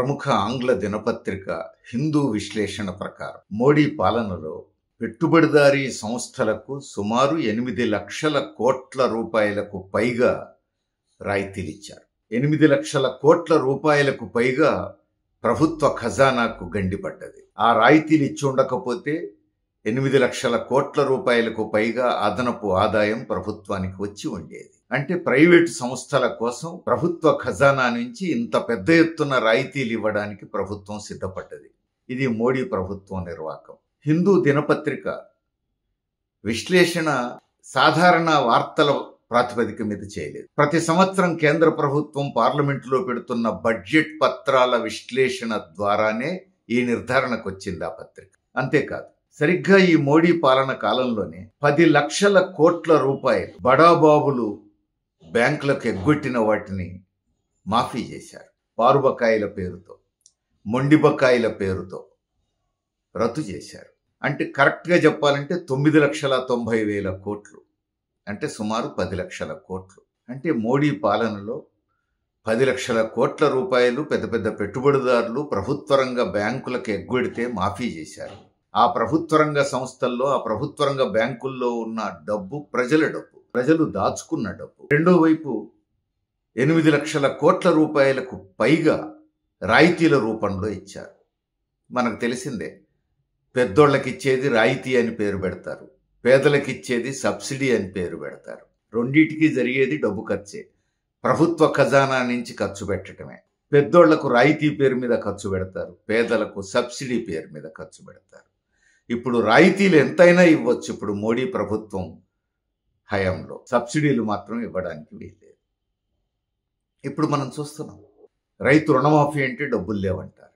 ప్రముఖ ఆంగ్ల దినపత్రిక హిందూ విశ్లేషణ ప్రకారం మోడీ పాలనలో పెట్టుబడిదారీ సంస్థలకు సుమారు 8 లక్షల కోట్ల రూపాయలకు పైగా రాయితీలిచ్చారు. 8 లక్షల కోట్ల రూపాయలకు పైగా ప్రభుత్వ ఖజానాకు గండిపడ్డది. ఆ రాయితీలు ఇచ్చి ఉండకపోతే 8 లక్షల కోట్ల రూపాయలకు పైగా అదనపు ఆదాయం ప్రభుత్వానికి వచ్చి ఉండేది. అంటే ప్రైవేటు సంస్థల కోసం ప్రభుత్వ ఖజానా నుంచి ఇంత పెద్ద ఎత్తున రాయితీలు ఇవ్వడానికి ప్రభుత్వం సిద్ధపడ్డది. ఇది మోడీ ప్రభుత్వం నిర్వాకం. హిందూ దినపత్రిక విశ్లేషణ సాధారణ వార్తల ప్రాతిపదిక మీద చేయలేదు. ప్రతి సంవత్సరం కేంద్ర ప్రభుత్వం పార్లమెంటులో పెడుతున్న బడ్జెట్ పత్రాల విశ్లేషణ ద్వారానే ఈ నిర్ధారణకు వచ్చింది ఆ పత్రిక. అంతేకాదు, సరిగ్గా ఈ మోడీ పాలన కాలంలోనే 10 లక్షల కోట్ల రూపాయలు బడాబాబులు బ్యాంకులకు ఎగ్గొట్టిన వాటిని మాఫీ చేశారు. పారుబకాయిల పేరుతో, మొండి బకాయిల పేరుతో రద్దు చేశారు. అంటే కరెక్ట్గా చెప్పాలంటే 9,90,000 కోట్లు, అంటే సుమారు 10 లక్షల కోట్లు. అంటే మోడీ పాలనలో 10 లక్షల కోట్ల రూపాయలు పెద్ద పెద్ద పెట్టుబడిదారులు ప్రభుత్వ రంగ బ్యాంకులకు ఎగ్గొడితే మాఫీ చేశారు. ఆ ప్రభుత్వ రంగ సంస్థల్లో, ఆ ప్రభుత్వ రంగ బ్యాంకుల్లో ఉన్న డబ్బు ప్రజల డబ్బు, ప్రజలు దాచుకున్న డబ్బు. రెండో వైపు 8 లక్షల కోట్ల రూపాయలకు పైగా రాయితీల రూపంలో ఇచ్చారు. మనకు తెలిసిందే, పెద్దోళ్ళకిచ్చేది రాయితీ అని పేరు పెడతారు, పేదలకిచ్చేది సబ్సిడీ అని పేరు పెడతారు. రెండింటికి జరిగేది డబ్బు ఖర్చే. ప్రభుత్వ ఖజానా నుంచి ఖర్చు పెట్టడమే. పెద్దోళ్లకు రాయితీ పేరు మీద ఖర్చు పెడతారు, పేదలకు సబ్సిడీ పేరు మీద ఖర్చు పెడతారు. ఇప్పుడు రాయితీలు ఎంతైనా ఇవ్వచ్చు. ఇప్పుడు మోడీ ప్రభుత్వం హయాంలో సబ్సిడీలు మాత్రం ఇవ్వడానికి వీల్లేదు. ఇప్పుడు మనం చూస్తున్నాం, రైతు రుణమాఫీ అంటే డబ్బులు లేవంటారు,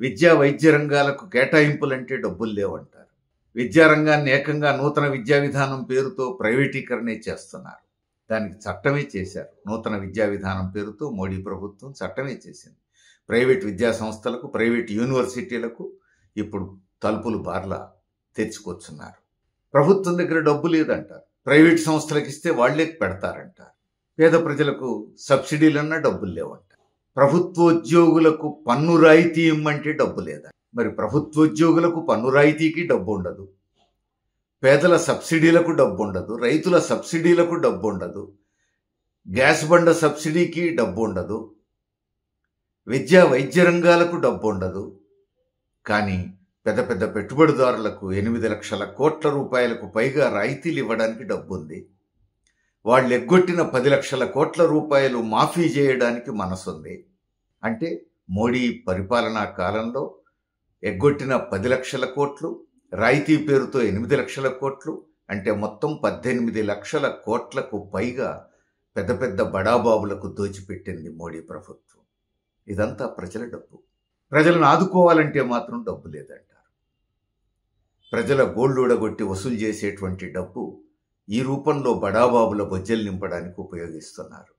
విద్యా వైద్య రంగాలకు కేటాయింపులంటే డబ్బులు లేవంటారు, విద్యారంగాన్ని ఏకంగా నూతన విద్యా విధానం పేరుతో ప్రైవేటీకరణే చేస్తున్నారు. దానికి చట్టమే చేశారు. నూతన విద్యా విధానం పేరుతో మోడీ ప్రభుత్వం చట్టమే చేసింది. ప్రైవేట్ విద్యా సంస్థలకు, ప్రైవేట్ యూనివర్సిటీలకు ఇప్పుడు తలుపులు బార్లా తెచ్చుకొచ్చున్నారు. ప్రభుత్వం దగ్గర డబ్బు లేదంటారు, ప్రైవేట్ సంస్థలకు ఇస్తే వాళ్లే పెడతారంటారు. పేద ప్రజలకు సబ్సిడీలన్నా డబ్బులు లేవంటారు. ప్రభుత్వోద్యోగులకు పన్ను రాయితీ ఇమ్మంటే డబ్బు లేదా? మరి ప్రభుత్వోద్యోగులకు పన్ను రాయితీకి డబ్బు ఉండదు, పేదల సబ్సిడీలకు డబ్బు ఉండదు, రైతుల సబ్సిడీలకు డబ్బు ఉండదు, గ్యాస్ బండ సబ్సిడీకి డబ్బు ఉండదు, విద్యా వైద్య రంగాలకు డబ్బు ఉండదు. కానీ పెద్ద పెద్ద పెట్టుబడిదారులకు 8 లక్షల కోట్ల రూపాయలకు పైగా రాయితీలు ఇవ్వడానికి డబ్బు ఉంది. వాళ్ళు ఎగ్గొట్టిన 10 లక్షల కోట్ల రూపాయలు మాఫీ చేయడానికి మనసుంది. అంటే మోడీ పరిపాలనా కాలంలో ఎగ్గొట్టిన 10 లక్షల కోట్లు, రాయితీ పేరుతో 8 లక్షల కోట్లు, అంటే మొత్తం 18 లక్షల కోట్లకు పైగా పెద్ద పెద్ద బడాబాబులకు దోచిపెట్టింది మోడీ ప్రభుత్వం. ఇదంతా ప్రజల డబ్బు. ప్రజలను ఆదుకోవాలంటే మాత్రం డబ్బు లేదంటారు. ప్రజల గోళ్లు ఊడగొట్టి వసూలు చేసేటువంటి డబ్బు ఈ రూపంలో బడాబాబుల బొజ్జలు నింపడానికి ఉపయోగిస్తున్నారు.